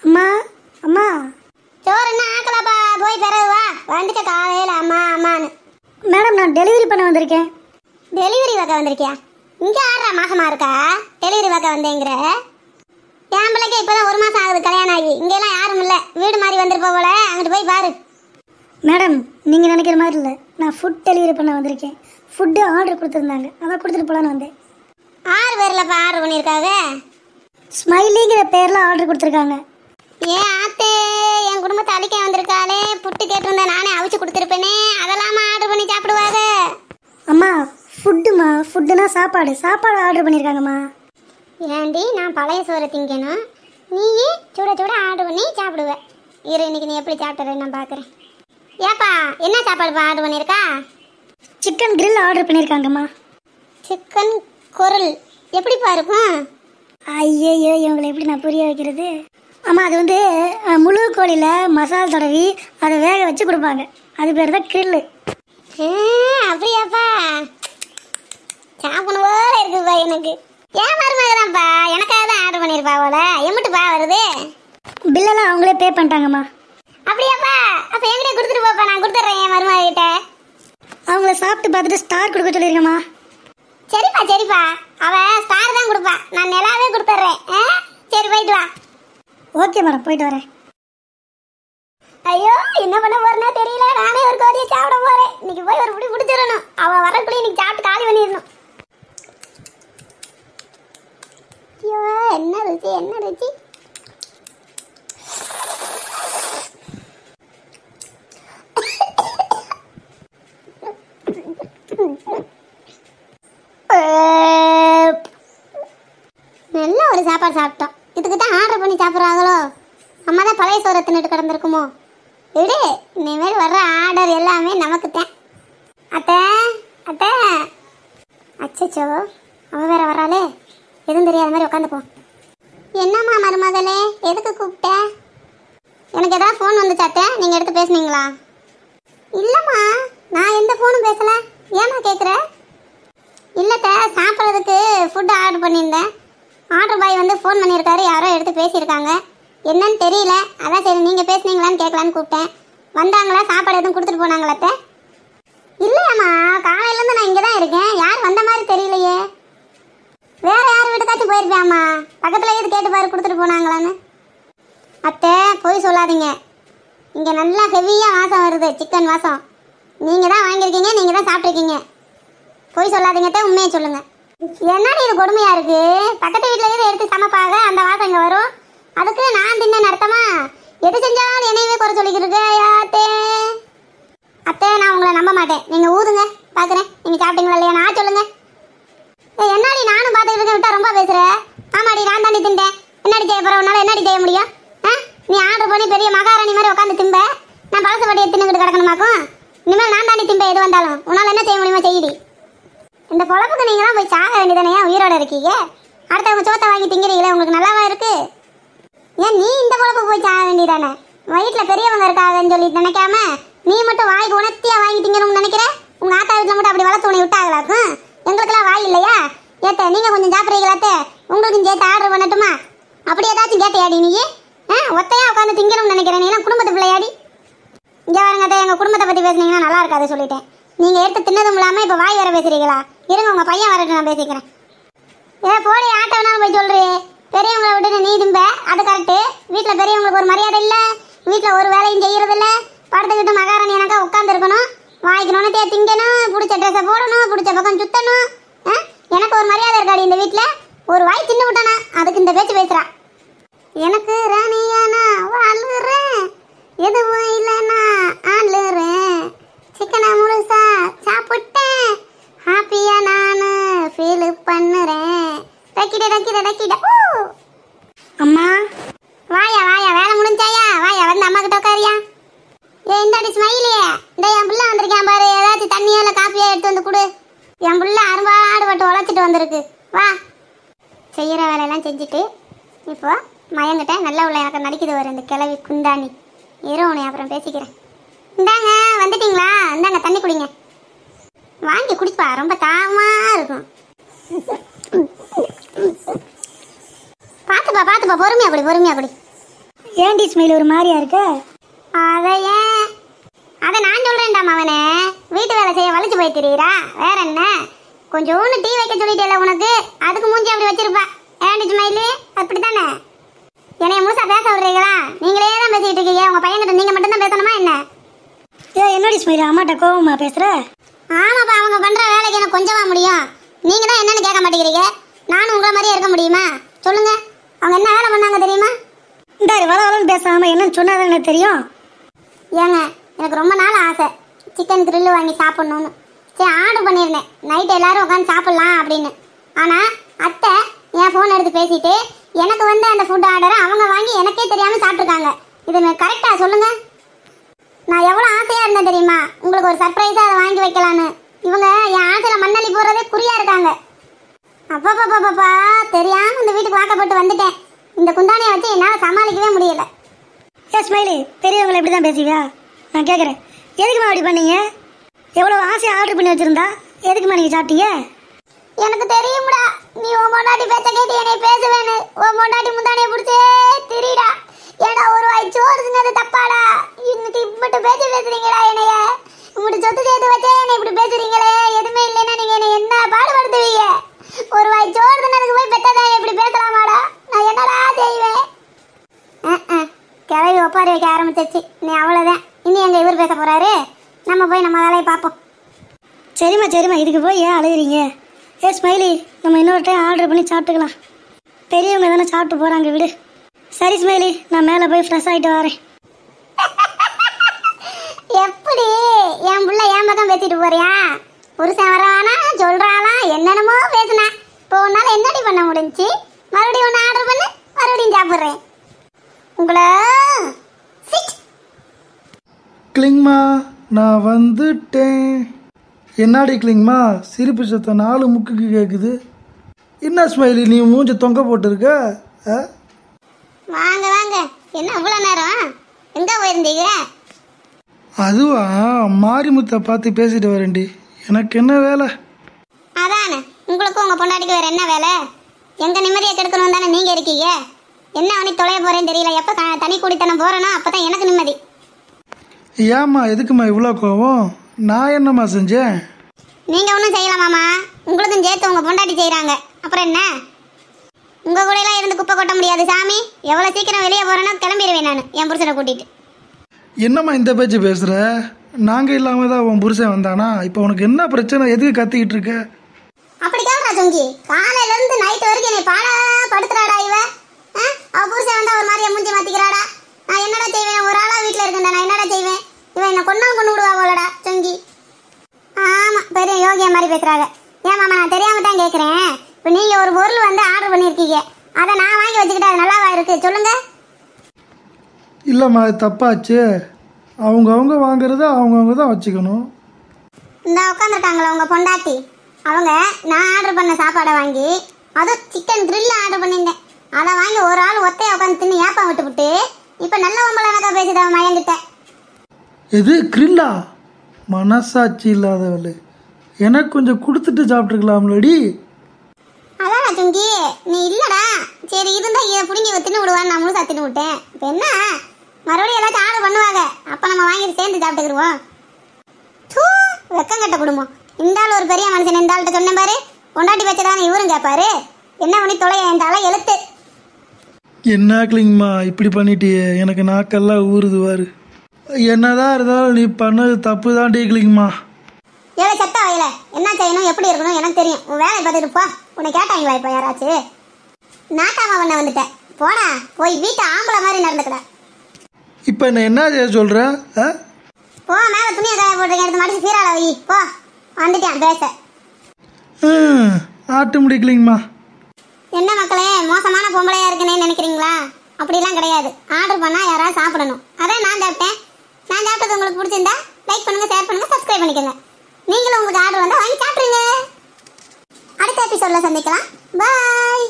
அம்மா அம்மா சோறு என்ன ஆக்கலாப்பா, போய் பிறகு வா. வந்துட்ட காலையில அம்மா அம்மான்னு. மேடம் நான் டெலிவரி பண்ண வந்திருக்கேன். டெலிவரி பார்க்க வந்திருக்கியா? இங்கே ஆடுறா மாசமா இருக்கா? டெலிவரி பார்க்க வந்தேங்கிற? என் பிள்ளைக்கு இப்போதான் 1 மாசம் ஆகுது கல்யாணம் ஆகி. இங்கெல்லாம் யாரும் இல்லை, வீடு மாதிரி வந்துருப்ப போல. அங்கிட்டு போய் பாரு. மேடம் நீங்கள் நினைக்கிற மாதிரி இல்லை, நான் ஃபுட் டெலிவரி பண்ண வந்திருக்கேன். ஃபுட்டு ஆர்டர் கொடுத்துருந்தாங்க, அதான் கொடுத்துட்டு போகலான்னு வந்தேன். 6 பேர்லப்பா ஆர்டர் பண்ணியிருக்காங்க. ஸ்மைலிங்கிற பேரில் ஆர்டர் கொடுத்துருக்காங்க. ஏன் ஆத்தே, என் குடும்பத்தை அழிக்க வந்திருக்காளே. புட்டு கேட்டிருந்தா நானே அவிச்சு கொடுத்துருப்பேனே. அதெல்லாமா ஆர்டர் பண்ணி சாப்பிடுவாங்க? அம்மா ஃபுட்டுமா, ஃபுட்டுனா சாப்பாடு ஆர்டர் பண்ணியிருக்காங்கம்மா. ஏண்டி நான் பழைய சோறை திங்கணும், நீயே சுட சுட ஆர்டர் பண்ணி சாப்பிடுவேன். இரு, இன்னைக்கு நீ எப்படி சாப்பிட்றேன்னு நான் பார்க்குறேன். ஏப்பா என்ன சாப்பாடுப்பா ஆர்டர் பண்ணியிருக்கா? சிக்கன் கிரில் ஆர்டர் பண்ணியிருக்காங்கம்மா. சிக்கன் குரல் எப்படிப்பா இருக்கும்? ஐயோ இவங்களை எப்படி நான் புரிய வைக்கிறது? அம்மா அது வந்து முழு கோழியில் மசாலா தடவி அதை வேக வச்சு கொடுப்பாங்க, அது பேர் தான் கிரில்லு. அப்படியாப்பா, சாப்பிடணும் போல இருக்குப்பா எனக்கு. ஏன் மருமகதான்ப்பா, எனக்காக தான் ஆர்டர் பண்ணியிருப்பா போல. எம்பிட்டுப்பா வருது? பில்லெல்லாம் அவங்களே பே பண்ணிட்டாங்கம்மா. அப்படியாப்பா, அப்போ என்கிட்ட கொடுத்துட்டு போப்பா, நான் கொடுத்துட்றேன் என் மருமக கிட்ட. அவங்கள சாப்பிட்டு பார்த்துட்டு ஸ்டார் கொடுக்க சொல்லியிருக்கேம்மா. சரிப்பா சரிப்பா, அவ ஸ்டார் தான் கொடுப்பா, நான் நிலாவே கொடுத்துட்றேன். சரி போயிட்டு வா. ஓகே மேடம், போயிட்டு வரேன். ஐயோ என்ன பண்ண போறேன்னா தெரியல. நானே ஒரு கோழியை சாப்பிட போறேன். இன்னைக்கு போய் ஒரு பிடி பிடிச்சிடணும். அவ வரக்குள்ளே இன்னைக்கு சாப்பிட்டு காலி பண்ணிடணும். ஐயோ என்ன ருச்சி, என்ன ருச்சி. நல்ல ஒரு சாப்பாடு சாப்பிட்டோம். இதுக்கு தான் ஆர்டர் பண்ணி சாப்பிட்றாங்களோ? அம்மா தான் பழைய சோறை தின்னுட்டு கிடந்திருக்குமோ? விடு, இனிமேல் வர்ற ஆர்டர் எல்லாமே நமக்கு தான். அத்தை அத்தை, அச்சச்சோ அவ வேற வராளே. எதுவும் தெரியாத மாதிரி உட்காந்துப்போம். என்னம்மா மருமகளே, எதுக்கு கூப்பிட்ட? எனக்கு ஏதாவது ஃபோன் வந்துச்சாத்தே, நீங்கள் எடுத்து பேசுனீங்களா? இல்லைம்மா, நான் எந்த ஃபோனும் பேசலை. ஏம்மா கேட்குற? இல்லைத்த, சாப்பிட்றதுக்கு ஃபுட்டு ஆர்டர் பண்ணியிருந்தேன். ஆர்டர் பாய் வந்து ஃபோன் பண்ணியிருக்காரு, யாரோ எடுத்து பேசியிருக்காங்க. என்னன்னு தெரியல, அதான் சரி நீங்கள் பேசுனீங்களான்னு கேட்கலான்னு கூப்பிட்டேன். வந்தாங்களா? சாப்பாடு எதுவும் கொடுத்துட்டு போனாங்களாத்த? இல்லையாம்மா, காலையிலேருந்து நான் இங்கே தான் இருக்கேன். யார் வந்த மாதிரி தெரியலையே. வேற யார் வீட்டுக்காச்சும் போயிருப்பியாம்மா? பக்கத்தில் எது கேட்டு பாரு, கொடுத்துட்டு போனாங்களான்னு. அத்தை போய் சொல்லாதீங்க, இங்கே நல்லா ஹெவியாக வாசம் வருது, சிக்கன் வாசம். நீங்கள் தான் வாங்கியிருக்கீங்க, நீங்கள் தான் சாப்பிட்ருக்கீங்க. போய் சொல்லாதீங்க அத்தை, உண்மையை சொல்லுங்கள். என்னடி இது கொடுமையாக இருக்குது? பக்கத்து வீட்டில் எது எடுத்து சமைப்பாக, அந்த வாசம் இங்கே வரும். அதுக்கு நான் தின்ன அர்த்தமா? எது செஞ்சாலும் என்னையவே குறை சொல்லிக்கிட்டு அத்தே. அத்தை நான் உங்களை நம்ப மாட்டேன். நீங்கள் ஊதுங்க பார்க்குறேன், நீங்கள் சாப்பிட்டீங்களா இல்லையா நான் சொல்லுங்க. என்னாடி நானும் பார்த்துக்கிட்டு இருக்கேன், விட்டா ரொம்ப பேசுகிற. ஆமாடி, நான் தாண்டி திண்டேன். என்னடி செய்ய போகிற? உன்னால் என்னடி செய்ய முடியும்? நீ ஆர்டர் பண்ணி பெரிய மகாராணி மாதிரி உட்காந்து திம்ப, நான் பழசப்படியை தின்னுக்கிட்டு கிடக்கணுமாக்கும்? இனிமேல் நான் தாண்டி திம்ப எது வந்தாலும். உன்னால் என்ன செய்ய முடியுமா செய்யுடி. இந்த பொழப்புக்கு நீங்களாம் போய் சாக வேண்டியதானே, ஏன் உயிரோட இருக்கீங்க? அடுத்தவங்க சோத்தை வாங்கி திங்கிறீங்களே, உங்களுக்கு நல்லாவா இருக்கு? ஏன் நீ இந்த பொழப்புக்கு போய் சாக வேண்டியதானே? வீட்டில் பெரியவங்க இருக்காங்கன்னு சொல்லி நினைக்காம நீ மட்டும் வாய்க்கு உணர்த்தியா வாங்கி திங்கணும்னு நினைக்கிற? உங்க ஆத்தா வீட்டில் மட்டும் அப்படி வளர்த்து உன்னை விட்டாங்களாக்கும்? எங்களுக்கெல்லாம் வாய் இல்லையா? ஏத்த நீங்கள் கொஞ்சம் சாப்பிட்றீங்களாத்தே, உங்களுக்கும் சேர்த்து ஆர்டர் பண்ணட்டுமா? அப்படி ஏதாச்சும் கேட்டையாடி நீ? ஒத்தையா உட்காந்து திங்கணும்னு நினைக்கிறேன். நீலாம் குடும்பத்து பிள்ளையாடி. இங்கே வாருங்க அத்தை, எங்கள் குடும்பத்தை பற்றி பேசுனீங்கன்னா நல்லா இருக்காது சொல்லிட்டேன். நீங்கள் எடுத்து தின்னதும் இல்லாமல் இப்போ வாய் வேற பேசுறீங்களா? இருங்க உங்கள் பையன் வரட்டும், நான் பேசிக்கிறேன். போடி ஆட்டோ வேணாலும் போய் சொல்றீ. பெரியவங்களை விட்டு நீ திம்ப, அது கரெக்டு. வீட்டில் பெரியவங்களுக்கு ஒரு மரியாதை இல்லை, வீட்டில் ஒரு வேலையும் செய்யறதில்ல. படுத்துக்கிட்டு மகாராணி எனக்கா உட்காந்துருக்கணும், வாய்க்கணும்னு திங்கணும், பிடிச்ச ட்ரெஸ்ஸை போடணும், பிடிச்ச பக்கம் சுத்தணும். எனக்கு ஒரு மரியாதை இருக்காடி இந்த வீட்டில்? ஒரு வாய் தின்னு விட்டானா அதுக்கு இந்த பேச்சு பேசுகிறா. எனக்கு ராணியானா வாழுறேன், எதுவும் இல்லைன்னா ஆளுறேன். சிக்கனை முழுசா சாப்பிட்டேன், ஹாப்பியா நான் ஃபீல் பண்ணுறேன். டக்கிட அம்மா வாயா வாயா, வேலை முடிஞ்சாயா? வாயா வந்து அம்மா கிட்ட உட்காரியா. இந்தாடி ஸ்மைலியே, இந்த என் பிள்ளை வந்திருக்கேன் பாரு, ஏதாச்சும் தண்ணியோ இல்லை காப்பியோ எடுத்து வந்து கொடு. என் பிள்ளை அரும்பாடுபட்டு உழைச்சிட்டு வந்திருக்கு. வா, செய்கிற வேலையெல்லாம் செஞ்சுட்டு இப்போ மயங்கிட்ட நல்ல உள்ள எனக்கு நடிக்குது வரும் இந்த கிளவி குந்தாணி. உன்னை அப்புறம் பேசிக்கிறேன். இந்தாங்க வந்துட்டீங்களா? இந்தாங்க தண்ணி குடிங்க, வாங்கி குடிப்பா, ரொம்ப தாகமாக இருக்கும். பார்த்துப்பா பொறுமையா குடி. ஏன்டி ஸ்மைலி ஒரு மாதிரியா இருக்க? அதை நான் சொல்றேன்டா மவனே, வீட்டு வேலை செய்ய வலிச்சு போய் தெரியுறா, வேற என்ன? கொஞ்சோண்டு டீ வைக்க சொல்லிட்டேல உனக்கு, அதுக்கு மூஞ்சி அப்படி வச்சிருப்பா. ஏன்டி ஸ்மைலி, அப்படித்தானே? என்னைய முழுசா பேச விடுறீங்களா? நீங்களே தான் பேசிட்டு இருக்கீங்க, உங்க பையன்கிட்ட நீங்க மட்டும் தான் பேசணுமா என்ன? என்னடி ஸ்மைலி அம்மாட்ட கோவமா பேசுற? ஆமாப்பா, அவங்க பண்ற வேலைக்கு எனக்கு கொஞ்சமா முடியும். நீங்க தான் என்னன்னு கேட்க மாட்டேங்கிறீங்க. நானும் உங்களை மாதிரியே இருக்க முடியுமா? சொல்லுங்க, அவங்க என்ன வேலை பண்ணாங்க தெரியுமா? இந்த வளவலன்னு பேசாம என்னன்னு சொன்னாதான் எனக்கு தெரியும். ஏங்க, எனக்கு ரொம்ப நாள் ஆசை சிக்கன் கிரில் வாங்கி சாப்பிட்ணுன்னு. சரி, ஆர்டர் பண்ணியிருந்தேன், நைட்டு எல்லாரும் உட்காந்து சாப்பிட்லாம் அப்படின்னு. ஆனால் அத்தை என் ஃபோன் எடுத்து பேசிட்டு எனக்கு வந்து அந்த ஃபுட் ஆர்டரை அவங்க வாங்கி எனக்கே தெரியாமல் சாப்பிட்ருக்காங்க. இது கரெக்டாக சொல்லுங்கள்? நான் எவ்வளோ ஆசையாக இருந்தேன் தெரியுமா, உங்களுக்கு ஒரு சர்ப்ரைஸாக அதை வாங்கி வைக்கலான்னு. இவங்க என் ஆசையில் மண்ணள்ளி போகிறதே குறியாக இருக்காங்க. அப்பா தெரியாமல் இந்த வீட்டுக்கு வாக்கப்பட்டு வந்துட்டேன். இந்த குந்தானியை வச்சு என்னால் சமாளிக்கவே முடியலை. ஸ்மைலி, பெரியவங்களை இப்படி தான் பேசுவியா? நான் கேட்குறேன், எதுக்குமா அப்படி பண்ணீங்க? எவ்வளோ ஆசையாக ஆர்டர் பண்ணி வச்சுருந்தா எதுக்குமா நீங்கள் சாப்பிட்டீங்க? எனக்கு தெரியும்டா, நீ உன் பொண்டாட்டி பேச்ச கேட்டு என்னை பேசுவேன்னு. உன் பொண்டாட்டி முந்தானியை பிடிச்சே தெரியுடா. ஏடா ஒரு வாய் சோறு தின்னது தப்பாடா? இன்னைக்கு இப்படி பேசுறீங்களா என்னைய? இப்படி சொத்து சேர்த்து வச்சே என்னை இப்படி பேசுறீங்களே. எதுவுமே இல்லைன்னா நீங்க என்னை என்ன பாடுபடுத்துவீங்க? ஒரு வாய் சோறு தின்னதுக்கு போய் பெத்ததா இப்படி பேசலாமாடா? நான் என்னடா செய்வேன்? கிளவி ஒப்பாரி வைக்க ஆரம்பிச்சிருச்சு. நீ அவ்வளோதான். இனி எங்க இவர் பேச போறாரு? நம்ம போய் நம்ம வேலையை பார்ப்போம். சரிம்மா, இதுக்கு போய் ஏன் அழுகிறீங்க? ஸ்மைலி, நம்ம இன்னொரு டைம் ஆர்டர் பண்ணி சாப்பிட்டுக்கலாம். பெரியவங்க தானே சாப்பிட்டு போகிறாங்க, விடு. சரி ஸ்மைலி, நான் மேலே போய் ஃப்ரெஷ் ஆகிட்டு வரேன். எப்படி என் பிள்ளை என் பக்கம் பேசிட்டு போறியா? புருஷன் வரானா சொல்றாளா, என்னென்னமோ பேசுனா. இப்போ உன்னால என்னடி பண்ண முடிஞ்சு? மறுபடியும் ஒன்று ஆர்டர் பண்ணு, மறுபடியும் சாப்பிட்றேன் உங்களை. கிளிங்மா, நான் வந்துட்டேன். என்னாடி கிளிங்மா, சிரிப்பு சத்தம் 4 முக்குக்கு கேட்குது. என்ன ஸ்மைலி, நீ மூஞ்சி தொங்க போட்டுருக்க? வாங்க வாங்க, என்ன அவ்வளோ நேரம் எங்க போயிருந்தீங்க? அதுவா, மாரிமுத்தை பார்த்து பேசிட்டு வரேன்டி. எனக்கு என்ன வேலை? அதானே, உங்களுக்கும் உங்க பொண்டாட்டிக்கு வேற என்ன வேலை? எங்க நிம்மதியை கெடுக்கணும் தானே நீங்க இருக்கீங்க. என்ன அவனி தொலைய போறேன்னு தெரியல. எப்போ தனி கூடித்தனம் போறேனோ அப்பதான் எனக்கு நிம்மதி. ஏம்மா, எதுக்குமா இவ்வளோ கோவம்? நான் என்னம்மா செஞ்சேன்? நீங்க ஒன்றும் செய்யலாமாமா, உங்களுக்கும் சேர்த்து உங்க பொண்டாட்டி செய்யறாங்க. அப்புறம் என்ன? உங்க கூட எல்லாம் இருந்து குப்பை கொட்ட முடியாது சாமி. எவ்வளவு சீக்கிரம் வெளியே போறேன்னா கிளம்பிடுவேன் நான் என் புருஷனை கூட்டிட்டு. என்னம்மா இந்த பேச்சு பேசுற? நாங்க இல்லாம தான் உன் புருஷன் வந்தானா? இப்போ உனக்கு என்ன பிரச்சனை? எதுக்கு கத்திக்கிட்டு இருக்க? அப்படி கேட்கறா சொங்கி. காலையில இருந்து நைட் வரைக்கும் என்னை பாடா படுத்துறாடா இவ. அவ புருஷன் வந்தா ஒரு மாதிரியா மூஞ்சி மாத்திக்கிறாடா. நான் என்னடா செய்வேன்? ஒரு ஆளா வீட்டுல இருக்கேன்டா, நான் என்னடா செய்வேன்? இவன் என்ன கொண்டாலும் கொண்டு விடுவா போலடா சொங்கி. ஆமா, பெரிய யோகியா மாதிரி பேசுறாங்க. ஏன் மாமா, நான் தெரியாம தான் கேட்கறேன். இப்போ நீங்க ஒரு பொருள் வந்து ஆர்டர் பண்ணிருக்கீங்க, அதை நான் வாங்கி வச்சுக்கிட்டு அது நல்லாவா இருக்கு சொல்லுங்க? இல்லைம்மா, அது தப்பாச்சு. அவங்கவுங்க வாங்குறத அவங்கவுங்க தான் வச்சுக்கணும். இந்த உட்காந்துருக்காங்களா உங்க பொண்டாட்டி, அவங்க நான் ஆர்டர் பண்ண சாப்பாடை வாங்கி, அதுவும் சிக்கன் கிரில் ஆர்டர் பண்ணியிருந்தேன், அதை வாங்கி ஒரு ஆள் ஒத்தையா உட்காந்து தின்னு ஏப்பம் விட்டுவிட்டு இப்போ நல்ல ஒம்பளனக்கா பேசுதா மயங்கிட்ட. எது கிரில்லா? மனசாட்சி இல்லாதவள். எனக்கு கொஞ்சம் கொடுத்துட்டு சாப்பிட்டுருக்கலாம்லடி. அதான் சுங்கி, நீ இல்லடா. சரி இருந்தா இதை பிடிங்கி தின்னு விடுவான்னு நான் முழுசா தின்னு விட்டேன். இப்போ என்ன, மறுபடியும் ஏதாச்சும் ஆர்டர் பண்ணுவாங்க, அப்போ நம்ம வாங்கி சேர்ந்து சாப்பிட்டுக்கிடுவோம். வெக்கம் கட்ட குடும்பம். இந்த ஆள் ஒரு பெரிய மனுஷன். இந்த ஆள்கிட்ட சொன்னேன் பாரு, பொண்டாட்டி வச்சதானே இவரும் கேட்பாரு. என்ன பண்ணி தொலைய என் தலை எழுத்து. என்ன கிளிங்மா இப்படி பண்ணிட்டியே? எனக்கு நாக்கெல்லாம் ஊறுதுவாரு. என்னதான் இருந்தாலும் நீ பண்ணது தப்பு தான் டீ கிளிங்மா. ஏழை செத்த வயல, என்ன செய்யணும் எப்படி இருக்கணும் எனக்கு தெரியும். உன் வேலையை பார்த்துட்டு போ. உன்னை கேட்டாங்களா இப்போ யாராச்சும்? நாட்டாமா பண்ண வந்துட்டேன். போடா, போய் வீட்டை ஆம்பளை மாதிரி நடந்துக்கடா. இப்போ என்ன செய்ய சொல்ற? போ, மேலே துணியை காய போட்டுருக்கேன், எடுத்து மடிச்சு சீராள வை. போ, வந்துட்டேன் பேச. ஆட்டு முடிக்கலிங்கம்மா. என்ன மக்களே, மோசமான பொம்பளையா இருக்குன்னு நினைக்கிறீங்களா? அப்படிலாம் கிடையாது. ஆர்டர் பண்ணா யாராவது சாப்பிடணும். அதான் நான் சாப்பிட்டேன். நான் சாப்பிட்டது உங்களுக்கு பிடிச்சிருந்தா லைக் பண்ணுங்க, ஷேர் பண்ணுங்க, சப்ஸ்கிரைப் பண்ணிக்கோங்க. நீங்களும் உங்களுக்கு ஆர்டர் வந்தா வாங்கி சாப்பிடுங்க. அடுத்த எபிசோட்ல சந்திக்கலாம். பாய்.